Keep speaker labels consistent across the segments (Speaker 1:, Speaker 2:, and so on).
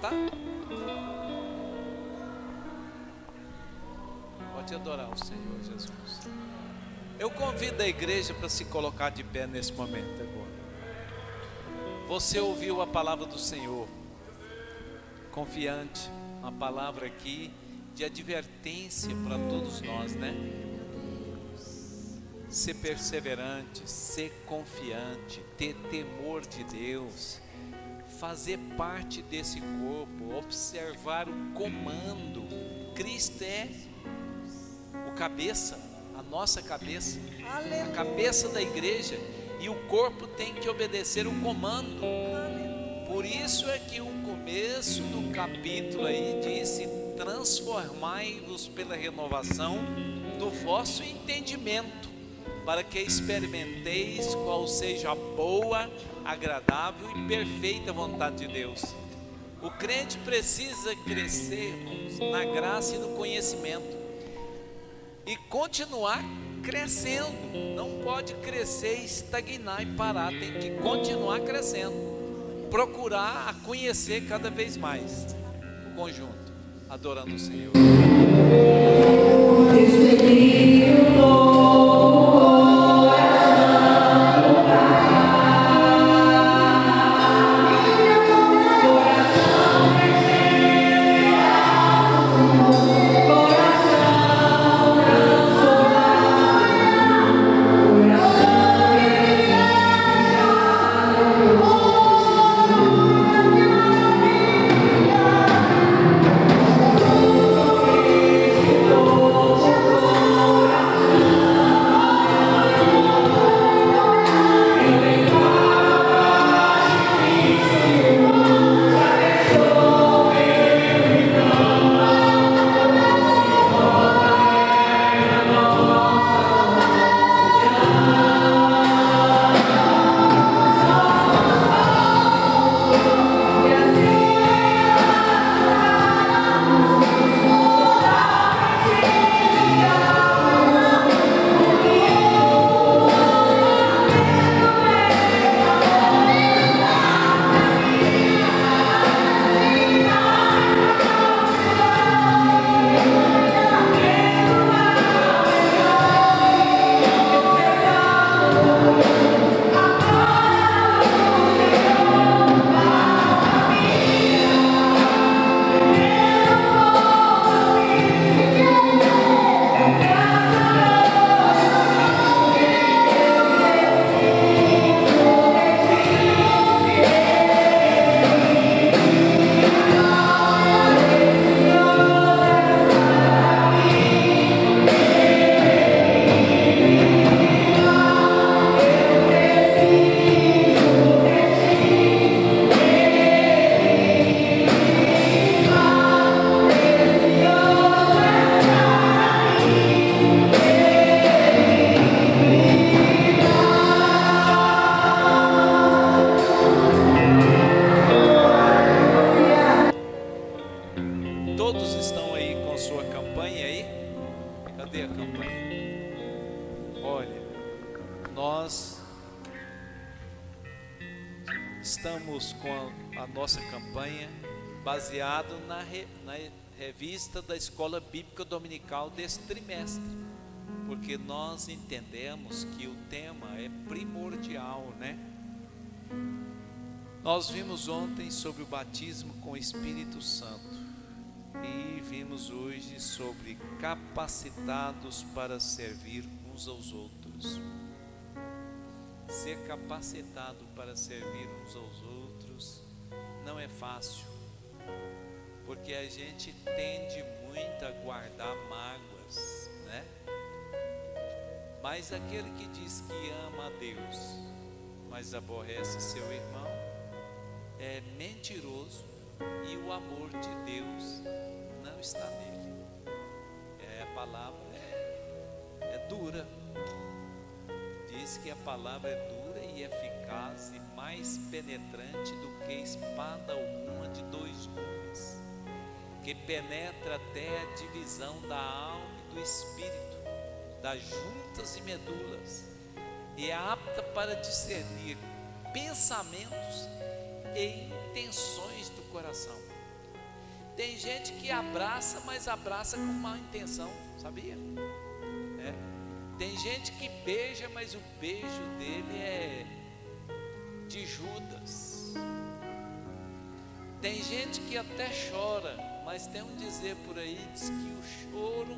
Speaker 1: tá? Pode adorar o Senhor Jesus. Eu convido a igreja para se colocar de pé nesse momento agora. Você ouviu a palavra do Senhor, confiante, uma palavra aqui de advertência para todos nós, né? Ser perseverante, ser confiante, ter temor de Deus, fazer parte desse corpo, observar o comando. Cristo é o cabeça, a nossa cabeça, a cabeça da igreja, e o corpo tem que obedecer o comando. Por isso é que o começo do capítulo aí disse: transformai-vos pela renovação do vosso entendimento, para que experimenteis qual seja a boa, agradável e perfeita vontade de Deus. O crente precisa crescer, irmãos, na graça e no conhecimento, e continuar crescendo. Não pode crescer, estagnar e parar, tem que continuar crescendo, procurar a conhecer cada vez mais. O conjunto, adorando o Senhor. Estamos com a nossa campanha baseado na revista da Escola Bíblica Dominical desse trimestre, porque nós entendemos que o tema é primordial, né? Nós vimos ontem sobre o batismo com o Espírito Santo e vimos hoje sobre capacitados para servir uns aos outros. Ser capacitado para servir uns aos outros não é fácil, porque a gente tende muito a guardar mágoas, né? Mas aquele que diz que ama a Deus, mas aborrece seu irmão, é mentiroso, e o amor de Deus não está nele. A palavra é dura. Diz que a palavra é dura e eficaz e mais penetrante do que espada alguma de dois gumes, que penetra até a divisão da alma e do espírito, das juntas e medulas, e é apta para discernir pensamentos e intenções do coração. Tem gente que abraça, mas abraça com má intenção, sabia? Tem gente que beija, mas o beijo dele é de Judas. Tem gente que até chora, mas tem um dizer por aí, diz que o choro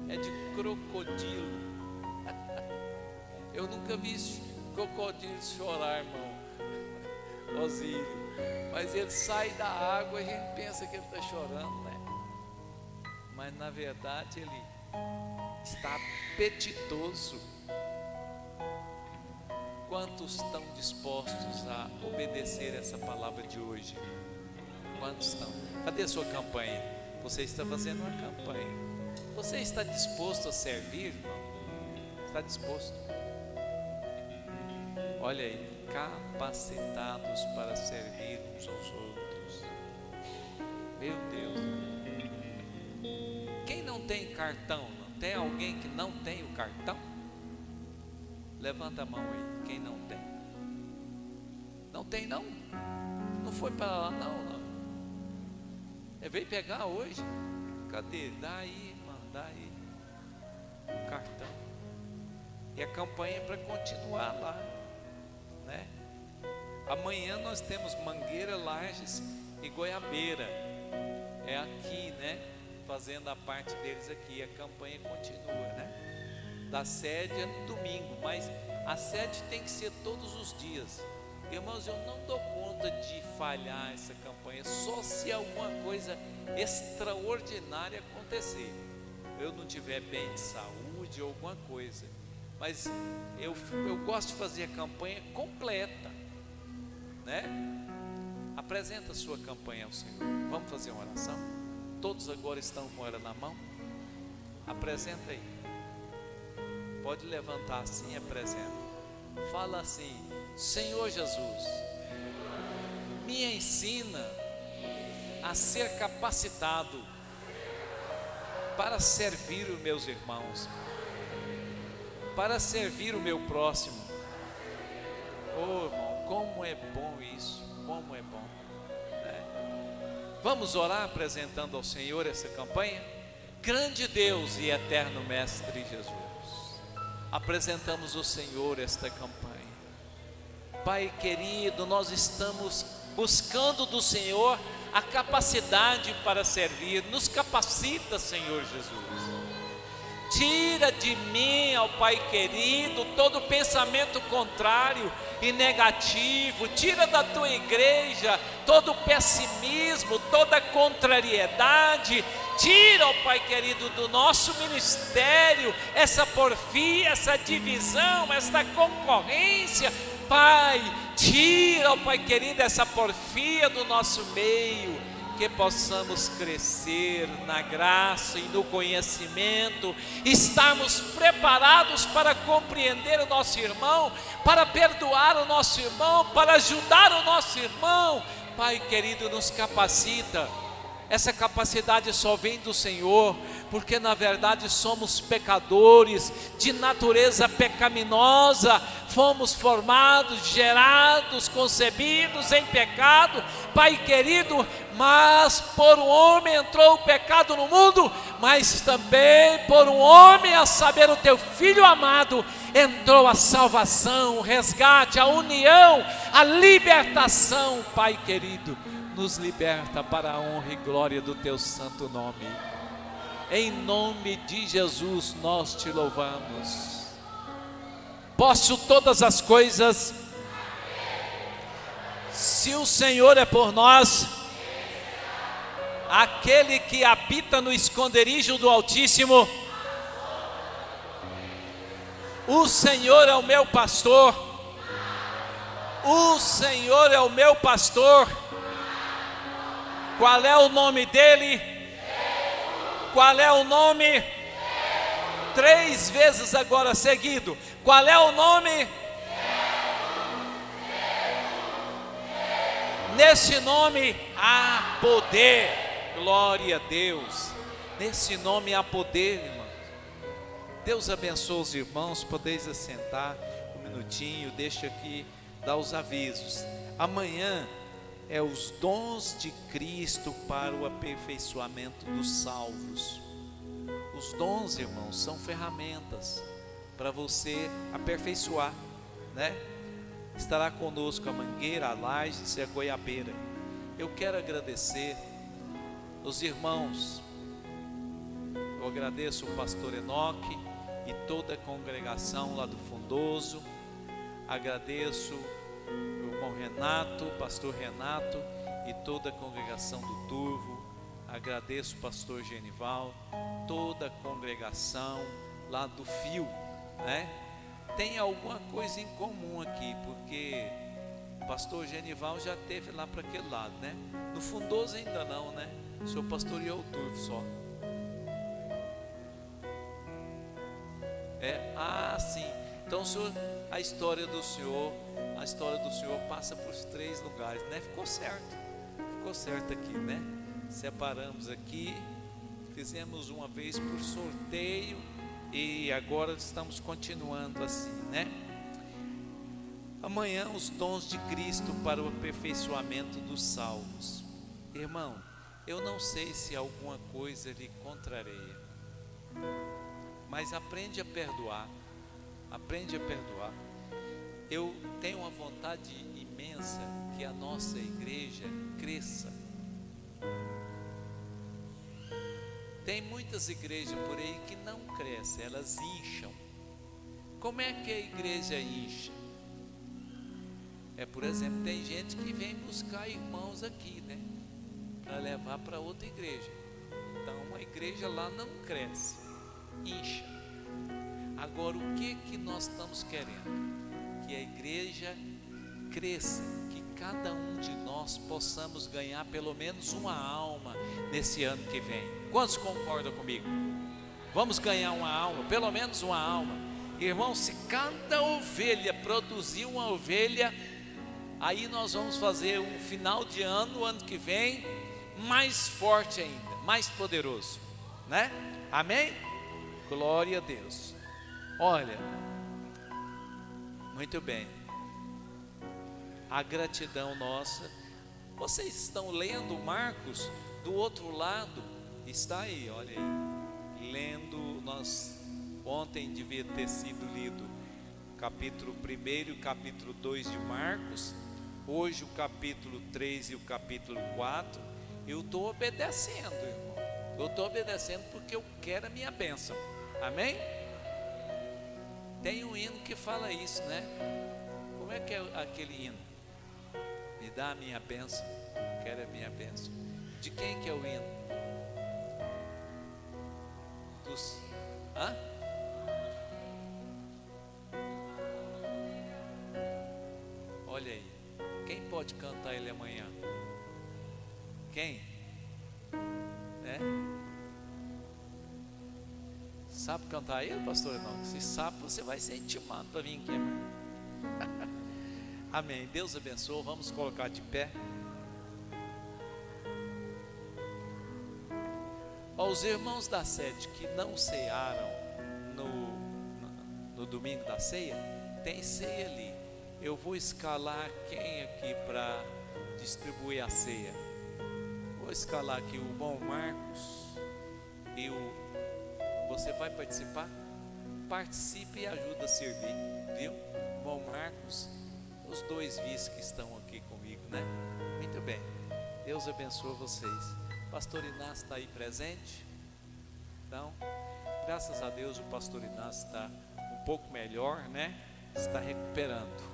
Speaker 1: é de crocodilo. Eu nunca vi crocodilo chorar, irmão Osírio, mas ele sai da água e a gente pensa que ele está chorando, né? Mas na verdade ele está apetitoso. Quantos estão dispostos a obedecer essa palavra de hoje? Quantos estão? Cadê a sua campanha? Você está fazendo uma campanha. Você está disposto a servir, irmão? Está disposto? Olha aí, capacitados para servir uns aos outros. Meu Deus. Quem não tem cartão? Não tem alguém que não tem o cartão? Levanta a mão aí, quem não tem? Não tem não? Não foi para lá não. Veio pegar hoje? Cadê? Dá aí, irmão, dá aí o cartão. E a campanha é para continuar lá, né? Amanhã nós temos Mangueira, Lages e Goiabeira. É aqui, né? Fazendo a parte deles aqui. A campanha continua, né? Da sede é no domingo, mas a sede tem que ser todos os dias. Irmãos, eu não dou conta de falhar essa campanha, só se alguma coisa extraordinária acontecer. Eu não tiver bem de saúde ou alguma coisa, mas eu gosto de fazer a campanha completa, né? Apresenta a sua campanha ao Senhor. Vamos fazer uma oração? Todos agora estão com ela na mão? Apresenta aí. Pode levantar assim e apresenta. Fala assim: Senhor Jesus, me ensina a ser capacitado para servir os meus irmãos, para servir o meu próximo. Oh, irmão, como é bom isso, como é bom, né? Vamos orar apresentando ao Senhor essa campanha. Grande Deus e eterno Mestre Jesus, apresentamos ao Senhor esta campanha. Pai querido, nós estamos buscando do Senhor a capacidade para servir. Nos capacita, Senhor Jesus. Tira de mim, ó Pai querido, todo pensamento contrário e negativo. Tira da tua igreja todo pessimismo, toda contrariedade. Tira, ó Pai querido, do nosso ministério essa porfia, essa divisão, essa concorrência. Pai, tira, ó Pai querido, essa porfia do nosso meio. Que possamos crescer na graça e no conhecimento, estarmos preparados para compreender o nosso irmão, para perdoar o nosso irmão, para ajudar o nosso irmão. Pai querido, nos capacita. Essa capacidade só vem do Senhor, porque na verdade somos pecadores, de natureza pecaminosa, fomos formados, gerados, concebidos em pecado, Pai querido, mas por um homem entrou o pecado no mundo, mas também por um homem, a saber, o teu Filho amado, entrou a salvação, o resgate, a união, a libertação. Pai querido, nos liberta para a honra e glória do teu santo nome. Em nome de Jesus nós te louvamos. Posso todas as coisas, se o Senhor é por nós. Aquele que habita no esconderijo do Altíssimo, o Senhor é o meu pastor. O Senhor é o meu pastor. Qual é o nome dele? Qual é o nome? 3 vezes agora seguido. Qual é o nome? Nesse nome há poder. Glória a Deus. Nesse nome há poder, irmãos. Deus abençoe os irmãos. Podeis assentar um minutinho. Deixa aqui dar os avisos. Amanhã é os dons de Cristo para o aperfeiçoamento dos salvos. Os dons, irmãos, são ferramentas para você aperfeiçoar, né? Estará conosco a Mangueira, a Lages e a Goiabeira. Eu quero agradecer os irmãos. Eu agradeço o pastor Enoque e toda a congregação lá do Fundoso. Agradeço o irmão Renato, o pastor Renato e toda a congregação do Turvo. Agradeço o pastor Genival, toda a congregação lá do Fio, né? Tem alguma coisa em comum aqui, porque o pastor Genival já esteve lá para aquele lado, né? No Fundoso ainda não, né? O senhor pastoreou o Turvo só. Sim. Então, senhor, a história do senhor passa por os 3 lugares, né? Ficou certo aqui, né? Separamos aqui, fizemos uma vez por sorteio e agora estamos continuando assim, né? Amanhã, os dons de Cristo para o aperfeiçoamento dos salvos. Irmão, eu não sei se alguma coisa lhe contraria, mas aprende a perdoar. Eu tenho uma vontade imensa que a nossa igreja cresça. Tem muitas igrejas por aí que não crescem, elas incham. Como é que a igreja incha? Por exemplo, tem gente que vem buscar irmãos aqui, né? Para levar para outra igreja. Então a igreja lá não cresce, incha. Agora, o que nós estamos querendo? Que a igreja cresça, que cada um de nós possamos ganhar pelo menos uma alma nesse ano que vem. Quantos concordam comigo? Vamos ganhar uma alma, pelo menos uma alma. Irmão, se cada ovelha produzir uma ovelha, aí nós vamos fazer um final de ano, o ano que vem, mais forte ainda, mais poderoso, né? Amém? Glória a Deus. Olha, muito bem, a gratidão nossa. Vocês estão lendo Marcos? Do outro lado está aí, olha aí, lendo. Nós ontem devia ter sido lido capítulo 1 e o capítulo 2 de Marcos, hoje o capítulo 3 e o capítulo 4. Eu estou obedecendo, irmão, eu estou obedecendo porque eu quero a minha bênção, amém? Tem um hino que fala isso, né? Como é que é aquele hino? Me dá a minha bênção, quero a minha bênção. De quem que é o hino? Dos... Hã? Olha aí, quem pode cantar ele amanhã? Quem? Sabe cantar ele, pastor? Não, se sabe, você vai ser intimado para vir aqui. Amém, Deus abençoe. Vamos colocar de pé. Os irmãos da sede que não cearam no domingo da ceia, tem ceia ali. Eu vou escalar quem aqui para distribuir a ceia? Vou escalar aqui o bom Marcos e o... Você vai participar? Participe e ajuda a servir, viu? Bom Marcos, os 2 vice que estão aqui comigo, né? Muito bem, Deus abençoe vocês. Pastor Inácio está aí presente? Então, graças a Deus o pastor Inácio está um pouco melhor, né? Está recuperando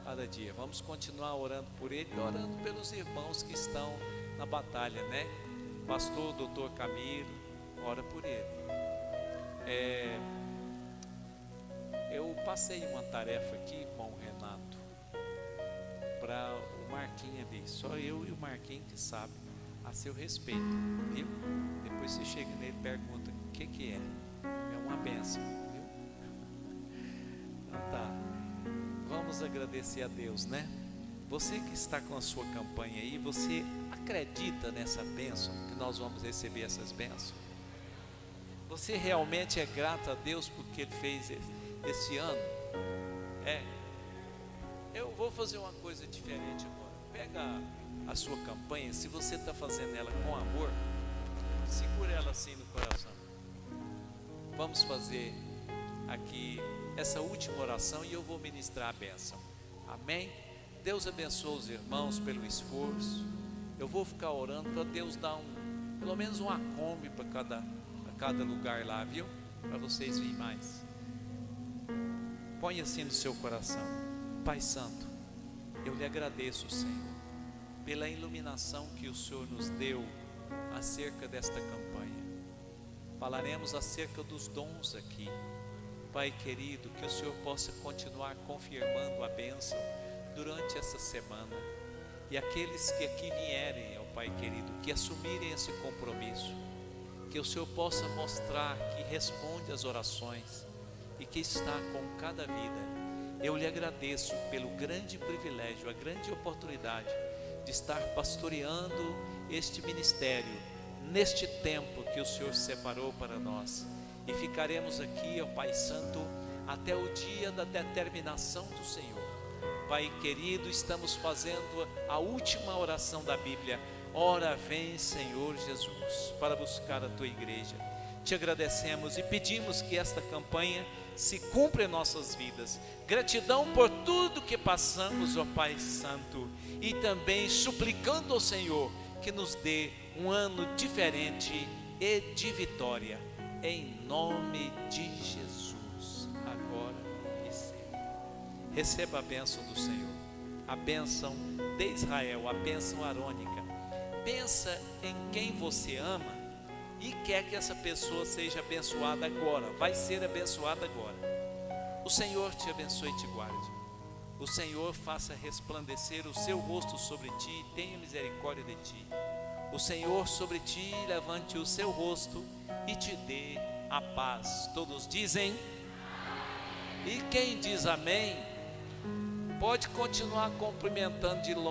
Speaker 1: cada dia. Vamos continuar orando por ele e orando pelos irmãos que estão na batalha, né? Pastor Dr. Camilo, ora por ele. Eu passei uma tarefa aqui, irmão Renato, para o Marquinhos ali. Só eu e o Marquinhos que sabe a seu respeito, viu? Depois você chega nele e pergunta o que é. É uma bênção, viu? Então tá, vamos agradecer a Deus, né? Você que está com a sua campanha aí, você acredita nessa bênção, que nós vamos receber essas bênçãos? Você realmente é grato a Deus porque Ele fez esse ano? Eu vou fazer uma coisa diferente agora. pega a sua campanha, se você está fazendo ela com amor, segura ela assim no coração. Vamos fazer aqui essa última oração e eu vou ministrar a bênção. Amém? Deus abençoe os irmãos pelo esforço. Eu vou ficar orando para Deus dar pelo menos uma Kombi para cada lugar lá, viu? Para vocês virem mais. Põe assim no seu coração. Pai Santo, eu lhe agradeço, Senhor, pela iluminação que o Senhor nos deu acerca desta campanha. Falaremos acerca dos dons aqui. Pai querido, que o Senhor possa continuar confirmando a bênção durante essa semana. E aqueles que aqui vierem, ó Pai querido, que assumirem esse compromisso, que o Senhor possa mostrar que responde às orações e que está com cada vida. Eu lhe agradeço pelo grande privilégio, a grande oportunidade de estar pastoreando este ministério neste tempo que o Senhor separou para nós. E ficaremos aqui, ó Pai Santo, até o dia da determinação do Senhor. Pai querido, estamos fazendo a última oração da Bíblia. Ora vem, Senhor Jesus, para buscar a tua igreja. Te agradecemos e pedimos que esta campanha se cumpra em nossas vidas. Gratidão por tudo que passamos, ó Pai Santo, e também suplicando ao Senhor que nos dê um ano diferente e de vitória, em nome de Jesus, agora e sempre. Receba a bênção do Senhor, a bênção de Israel, a bênção arônica. Pensa em quem você ama e quer que essa pessoa seja abençoada agora, vai ser abençoada agora. O Senhor te abençoe e te guarde. O Senhor faça resplandecer o seu rosto sobre ti e tenha misericórdia de ti. O Senhor sobre ti levante o seu rosto e te dê a paz. Todos dizem? E quem diz amém, pode continuar cumprimentando de longe.